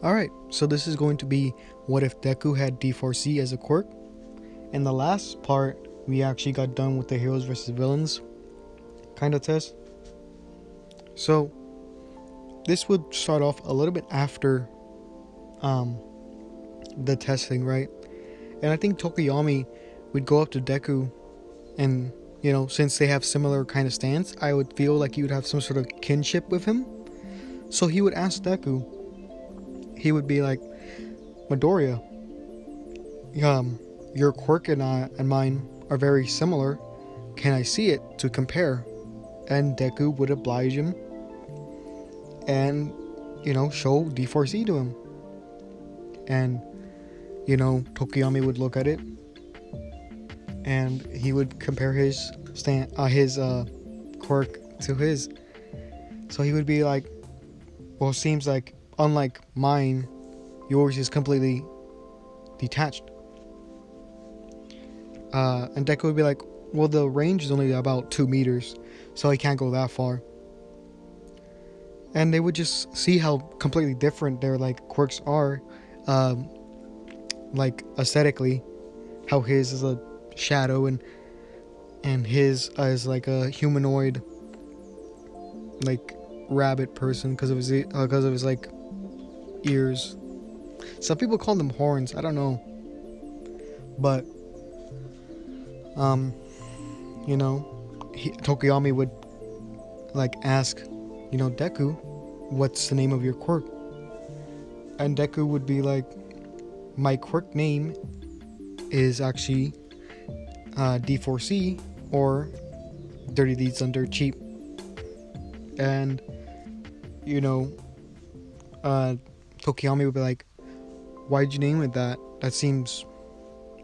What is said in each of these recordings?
Alright, so this is going to be what if Deku had D4C as a quirk. In the last part, we actually got done with the heroes versus villains kind of test. So, this would start off a little bit after the testing, right? And I think Tokuyami would go up to Deku and, since they have similar kind of stance, I would feel like he would have some sort of kinship with him. So he would ask Deku, he would be like, Midoriya, your quirk and mine are very similar. Can I see it to compare? And Deku would oblige him and, show D4C to him. And, Tokuyami would look at it and he would compare his quirk to his. So he would be like, well, it seems like unlike mine, yours is completely detached. And Deku would be like, well, the range is only about 2 meters, so I can't go that far. And they would just see how completely different their quirks are, aesthetically, how his is a shadow and his is like a humanoid, rabbit person because of his ears. Some people call them horns. I don't know, but Tokuyami would ask, Deku, what's the name of your quirk? And Deku would be like, my quirk name is actually D4C, or Dirty Deeds Done Dirt Cheap. And Tokuyami would be like, why'd you name it that? That seems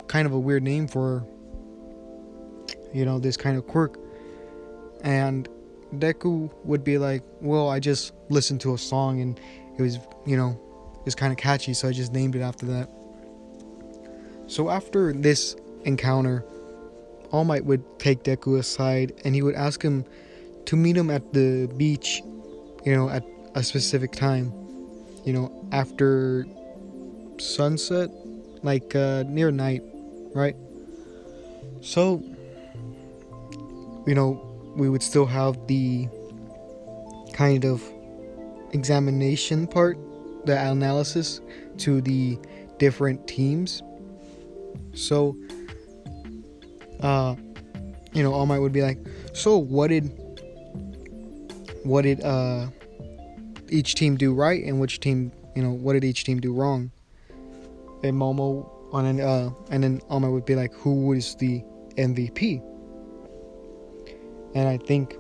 kind of a weird name for this kind of quirk. And Deku would be like, well, I just listened to a song and it was it's kind of catchy, so I just named it after that. So after this encounter, All Might would take Deku aside and he would ask him to meet him at the beach, at a specific time, after sunset, near night, right? So, we would still have the kind of examination part, the analysis to the different teams. So, All Might would be like, so what did each team do right, and which team, what did each team do wrong? And Momo and then All Might would be like, who is the MVP? And I think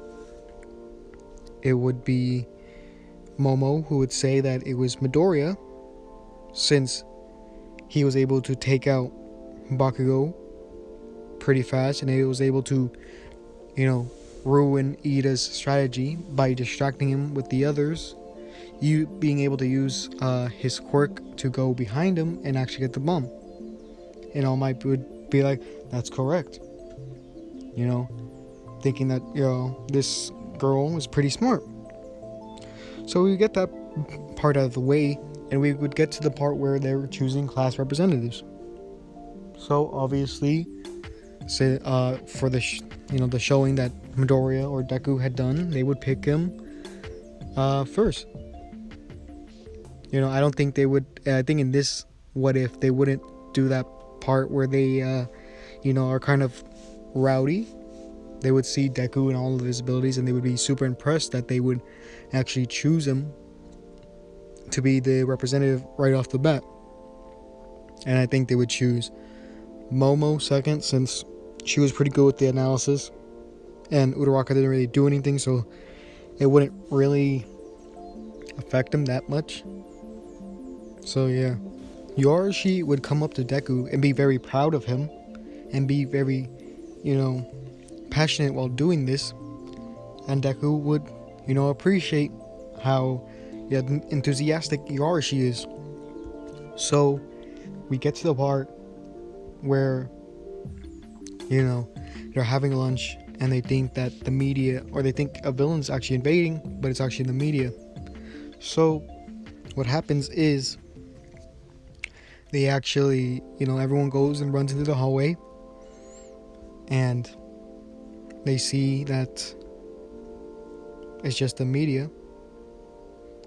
it would be Momo who would say that it was Midoriya, since he was able to take out Bakugo pretty fast, and he was able to, ruin Ida's strategy by distracting him with the others, you being able to use his quirk to go behind him and actually get the bomb. And All Might would be like, that's correct. Thinking that, this girl is pretty smart. So we get that part out of the way, and we would get to the part where they were choosing class representatives. So obviously, for the the showing that Midoriya or Deku had done, they would pick him first. I don't think they would. I think in this what if they wouldn't do that part where they are kind of rowdy. They would see Deku and all of his abilities, and they would be super impressed that they would actually choose him to be the representative right off the bat. And I think they would choose Momo second, since she was pretty good with the analysis, and Uraraka didn't really do anything, so it wouldn't really affect him that much. So yeah, Yorushi would come up to Deku and be very proud of him and be very, passionate while doing this, and Deku would, appreciate how enthusiastic Yorushi is. So we get to the part where they're having lunch and they think that the media, or they think a villain's actually invading, but it's actually the media. So what happens is they actually, everyone goes and runs into the hallway, and they see that it's just the media,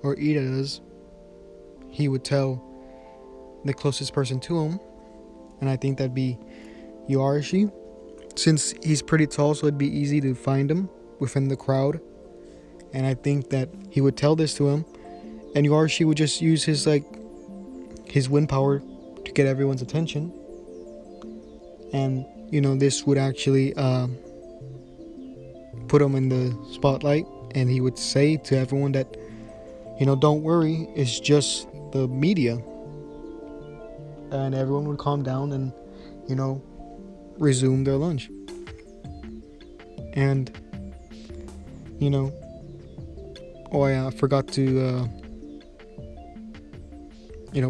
or Ida does. He would tell the closest person to him, and I think that'd be Yarashi, since he's pretty tall, so it'd be easy to find him within the crowd. And I think that he would tell this to him, and Yarashi would just use his wind power to get everyone's attention. And this would actually put him in the spotlight, and he would say to everyone that, don't worry, it's just the media. And everyone would calm down and, resume their lunch. And, I forgot to,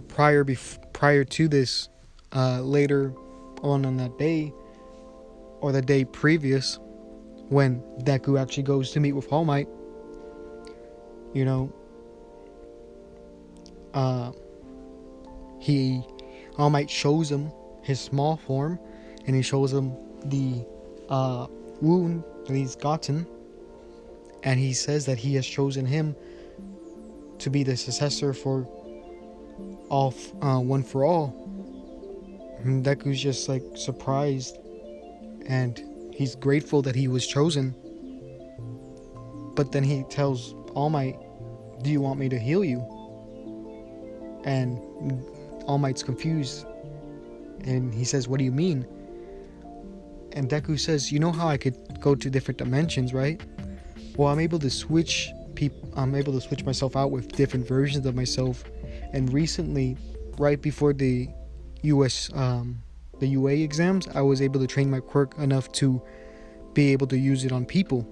prior to this, later on that day, or the day previous, when Deku actually goes to meet with All Might, All Might shows him his small form, and he shows him the wound that he's gotten, and he says that he has chosen him to be the successor for all, One for All. And Deku's just surprised, and he's grateful that he was chosen. But then he tells All Might, "Do you want me to heal you?" And All Might's confused, and he says, "What do you mean?" And Deku says, "You know how I could go to different dimensions, right? Well, I'm able to switch myself out with different versions of myself. And recently, right before the UA exams, I was able to train my quirk enough to be able to use it on people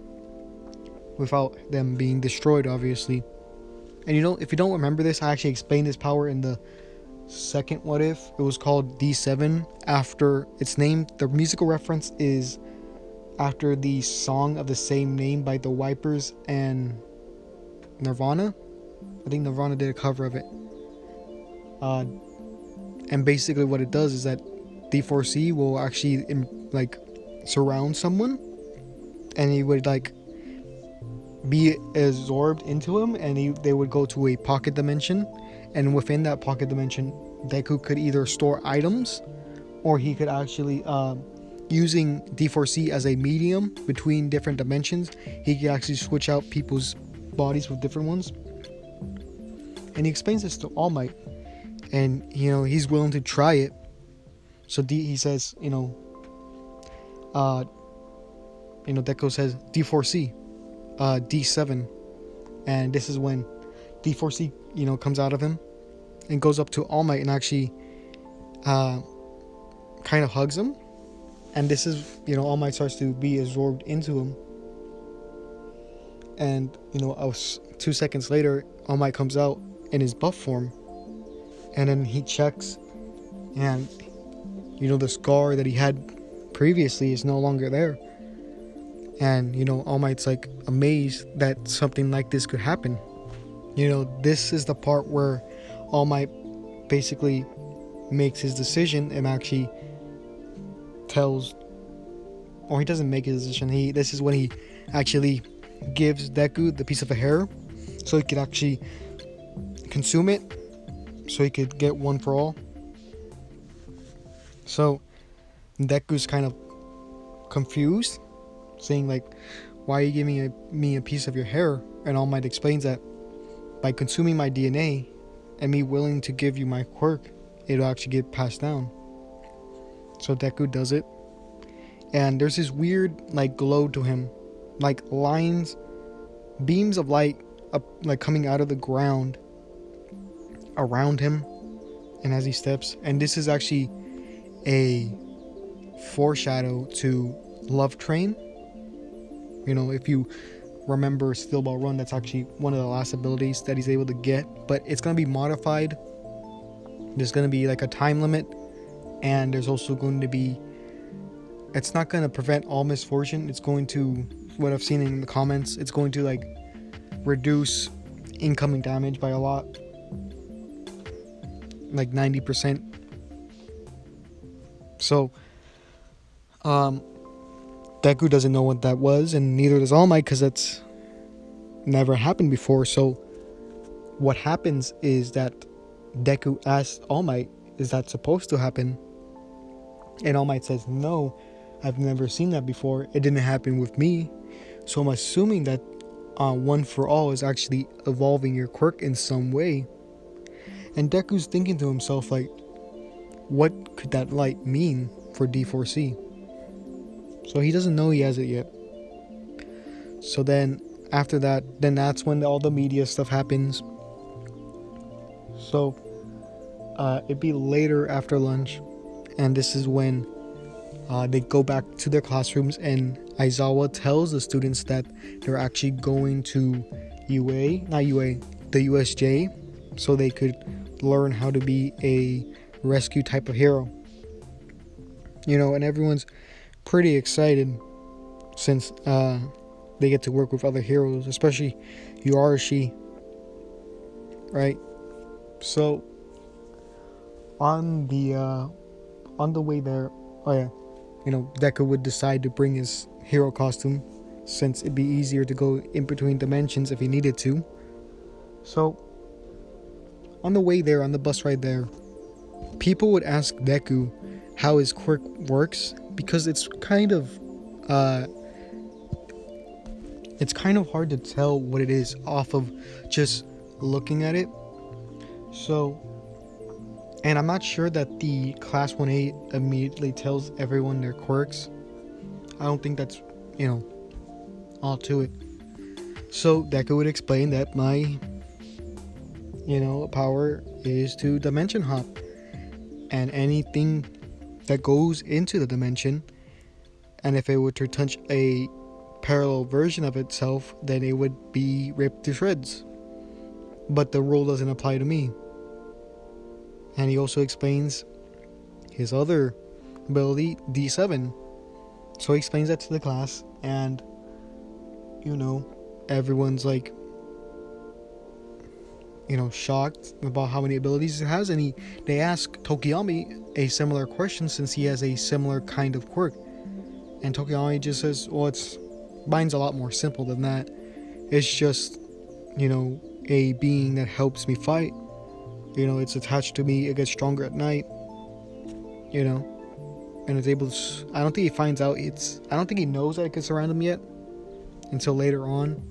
without them being destroyed, obviously." And if you don't remember this, I actually explained this power in the second What If. It was called D7 after its name. The musical reference is after the song of the same name by the Wipers and Nirvana. I think Nirvana did a cover of it. And basically what it does is that D4C will actually surround someone, and he would be absorbed into him, and they would go to a pocket dimension, and within that pocket dimension, Deku could either store items, or he could actually, using D4C as a medium between different dimensions, he could actually switch out people's bodies with different ones. And he explains this to All Might, and he's willing to try it. So he says, Deku says D4C, D7, and this is when D4C comes out of him and goes up to All Might and actually kind of hugs him. And this is All Might starts to be absorbed into him. And 2 seconds later, All Might comes out in his buff form, and then he checks, and the scar that he had previously is no longer there. And All Might's amazed that something like this could happen. This is the part where All Might basically makes his decision and actually tells, or he doesn't make his decision. This is when he actually gives Deku the piece of a hair, so he could actually consume it, so he could get One for All. So Deku's kind of confused, saying "Why are you giving me a piece of your hair?" And All Might explains that by consuming my DNA and me willing to give you my quirk, it'll actually get passed down. So Deku does it, and there's this weird glow to him, lines, beams of light up, coming out of the ground around him, and as he steps. And this is actually a foreshadow to Love Train. If you remember Steel Ball Run, that's actually one of the last abilities that he's able to get, but it's going to be modified. There's going to be a time limit, and there's also going to be, it's not going to prevent all misfortune. It's going to, what I've seen in the comments, it's going to reduce incoming damage by a lot, 90%, So, um, Deku doesn't know what that was, and neither does All Might, because that's never happened before. So, what happens is that Deku asks All Might, "Is that supposed to happen?" And All Might says, "No, I've never seen that before. It didn't happen with me." So I'm assuming that One for All is actually evolving your quirk in some way. And Deku's thinking to himself, like, what could that light mean for D4C? So he doesn't know he has it yet. So then after that, then that's when all the media stuff happens. So it'd be later after lunch, and this is when they go back to their classrooms, and Aizawa tells the students that they're actually going to the USJ, so they could learn how to be a rescue type of hero. And everyone's pretty excited since they get to work with other heroes, especially Yuarashi, right? So on the way there, Deku would decide to bring his hero costume, since it'd be easier to go in between dimensions if he needed to. So on the way there, on the bus ride there, people would ask Deku how his quirk works, because it's kind of hard to tell what it is off of just looking at it. So, and I'm not sure that the Class 1A immediately tells everyone their quirks. I don't think that's, all to it. So Deku would explain that my, power is to dimension hop. And anything that goes into the dimension, and if it were to touch a parallel version of itself, then it would be ripped to shreds. But the rule doesn't apply to me. And he also explains his other ability, D7. So he explains that to the class, and everyone's like, shocked about how many abilities it has. And they ask Tokiyami a similar question, since he has a similar kind of quirk. And Tokiyami just says, well, mine's a lot more simple than that. It's just, a being that helps me fight. It's attached to me. It gets stronger at night. And it's able to. I don't think he finds out. I don't think he knows that it gets around him yet until later on.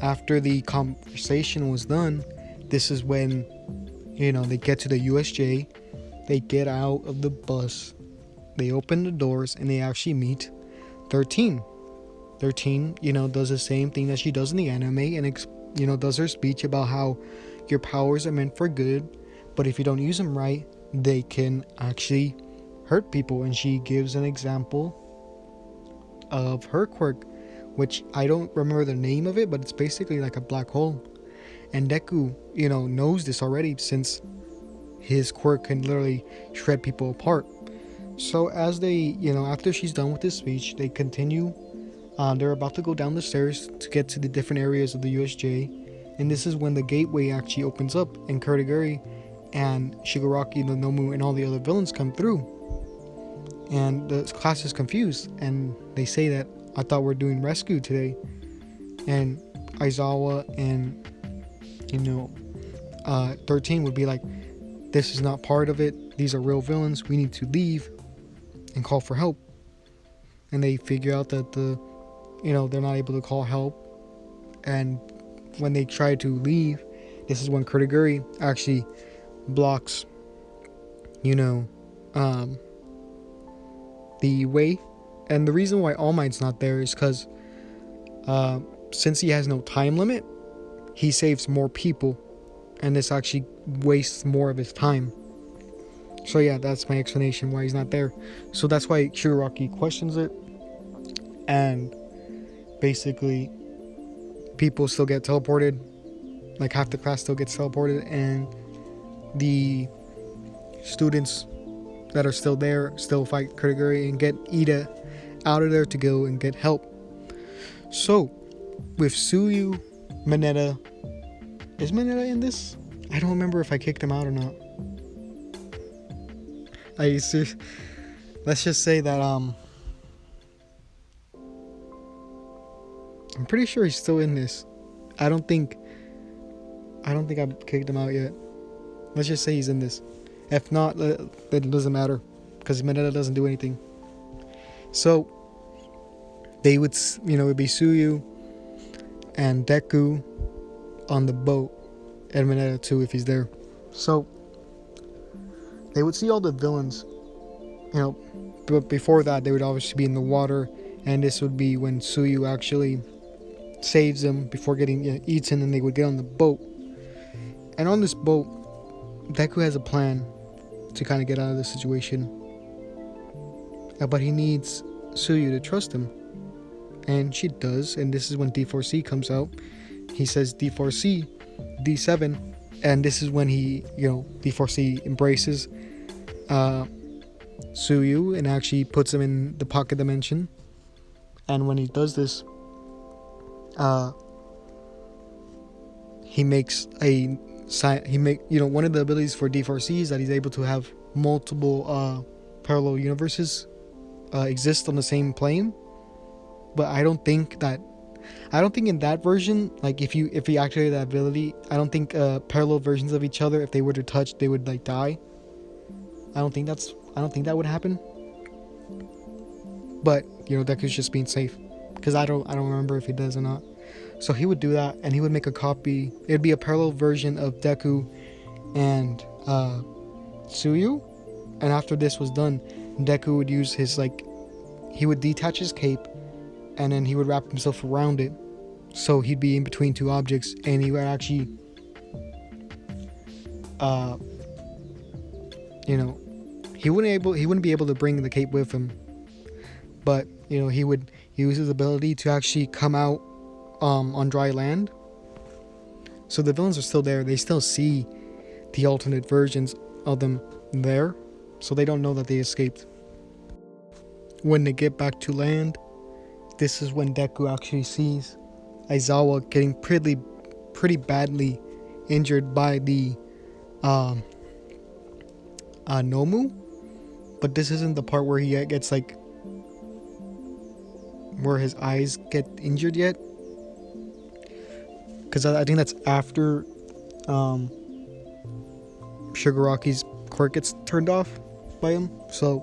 After the conversation was done, this is when, they get to the USJ. They get out of the bus. They open the doors, and they actually meet 13. 13, does the same thing that she does in the anime, and does her speech about how your powers are meant for good, but if you don't use them right, they can actually hurt people. And she gives an example of her quirk, which I don't remember the name of it, but it's basically like a black hole. And Deku, knows this already, since his quirk can literally shred people apart. So as they, after she's done with this speech, they continue. They're about to go down the stairs to get to the different areas of the USJ. And this is when the gateway actually opens up, and Kurogiri and Shigaraki, the Nomu, and all the other villains come through. And the class is confused, and they say that, I thought we're doing rescue today. And Aizawa and 13 would be like, this is not part of it. These are real villains. We need to leave and call for help. And they figure out that they're not able to call help. And when they try to leave, this is when Kurogiri actually blocks the way. And the reason why All Might's not there is because since he has no time limit, he saves more people, and this actually wastes more of his time. So yeah, that's my explanation why he's not there. So that's why Shigaraki questions it, and basically people still get teleported, like half the class still gets teleported, and the students that are still there still fight Kurogiri and get Ida out of there to go and get help. So with Tsuyu, Mineta, is Mineta in this? I don't remember if I kicked him out or not. Let's just say that I'm pretty sure he's still in this. I don't think I've kicked him out yet. Let's just say he's in this. If not, it doesn't matter because Mineta doesn't do anything. So they would, it'd be Suyu and Deku on the boat, and Mineta too if he's there. So they would see all the villains, but before that they would obviously be in the water, and this would be when Suyu actually saves them before getting eaten, and they would get on the boat. And on this boat, Deku has a plan to kind of get out of the situation, but he needs Suyu to trust him, and she does. And this is when D4C comes out. He says D4C, D7, and this is when he, D4C embraces Suyu and actually puts him in the pocket dimension. And when he does this, he makes one of the abilities for D4C is that he's able to have multiple parallel universes exist on the same plane. But I don't think in that version, like if he activated that ability, I don't think parallel versions of each other, if they were to touch, they would like die. I don't think that would happen. But Deku's just being safe, because I don't remember if he does or not. So he would do that, and he would make a copy. It'd be a parallel version of Deku and Suyu. And after this was done, Deku would use his he would detach his cape, and then he would wrap himself around it, so he'd be in between two objects, and he would actually he wouldn't be able to bring the cape with him, but he would use his ability to actually come out on dry land. So the villains are still there. They still see the alternate versions of them there, so they don't know that they escaped. When they get back to land, this is when Deku actually sees Aizawa getting pretty badly injured by the Nomu. But this isn't the part where he gets where his eyes get injured yet, because I think that's after Shigaraki's quirk gets turned off by him. So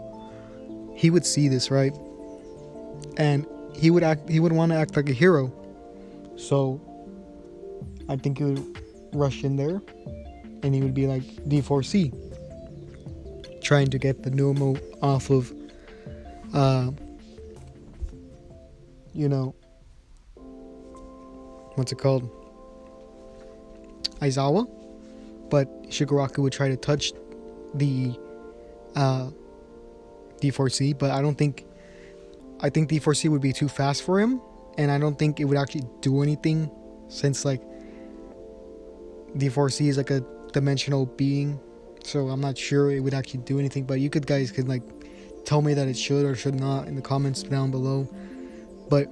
he would see this, right? And he would want to act like a hero. So I think he would rush in there, and he would be like D4C, trying to get the Nomu off of what's it called, Aizawa. But Shigaraki would try to touch the D4C, but I think D4C would be too fast for him, and I don't think it would actually do anything, since D4C is a dimensional being. So I'm not sure it would actually do anything, but you guys could tell me that it should or should not in the comments down below. But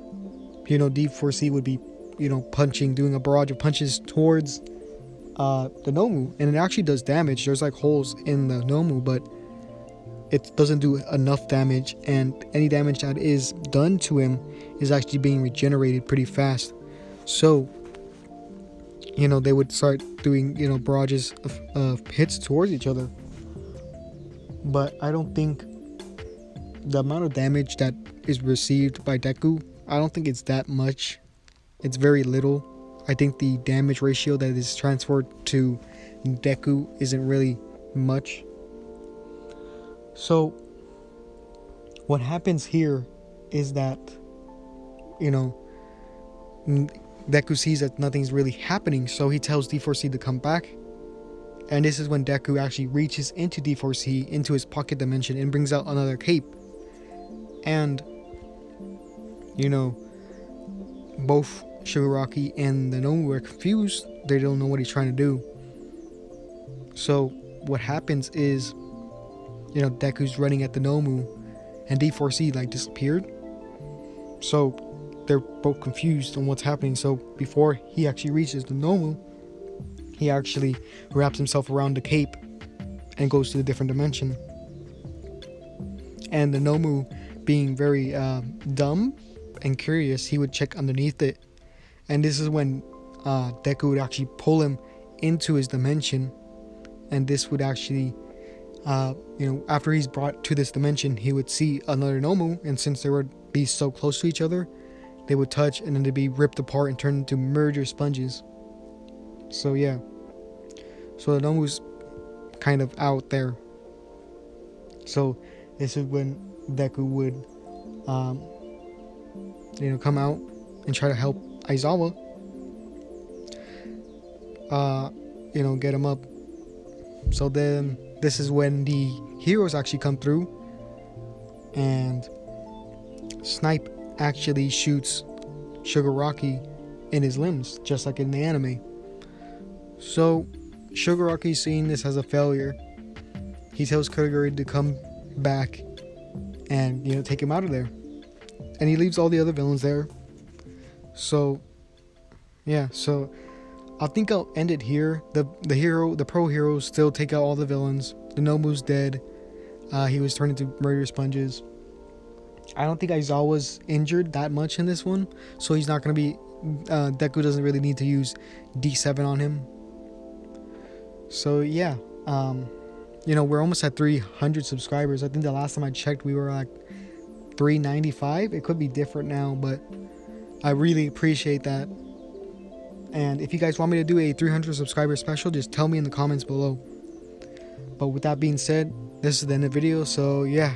D4C would be doing a barrage of punches towards the Nomu, and it actually does damage. There's holes in the Nomu, but it doesn't do enough damage, and any damage that is done to him is actually being regenerated pretty fast. So they would start doing barrages of hits towards each other. But I don't think the amount of damage that is received by Deku, I don't think it's that much. It's very little. I think the damage ratio that is transferred to Deku isn't really much. So what happens here is that Deku sees that nothing's really happening, so he tells D4C to come back. And this is when Deku actually reaches into D4C, into his pocket dimension, and brings out another cape. And both Shigaraki and the Nomu are confused. They don't know what he's trying to do. So what happens is, Deku's running at the Nomu, and D4C disappeared. So they're both confused on what's happening. So before he actually reaches the Nomu, he actually wraps himself around the cape and goes to a different dimension. And the Nomu, being very dumb and curious, he would check underneath it. And this is when Deku would actually pull him into his dimension. And this would actually, after he's brought to this dimension, he would see another Nomu. And since they would be so close to each other, they would touch and then they'd be ripped apart and turned into merger sponges. So yeah. So the Nomu's kind of out there. So this is when Deku would, come out and try to help Aizawa, get him up. So then this is when the heroes actually come through, and Snipe actually shoots Shigaraki in his limbs, just like in the anime. So Shigaraki, seeing this as a failure, he tells Kurogiri to come back and take him out of there, and he leaves all the other villains there. So yeah, so I think I'll end it here. The pro heroes still take out all the villains. The Nomu's dead. He was turned into murder sponges. I don't think Aizawa's injured that much in this one, so he's not gonna be. Deku doesn't really need to use D7 on him. So yeah, we're almost at 300 subscribers. I think the last time I checked, we were like 395. It could be different now, but I really appreciate that. And if you guys want me to do a 300 subscriber special, just tell me in the comments below. But with that being said, this is the end of the video. So yeah,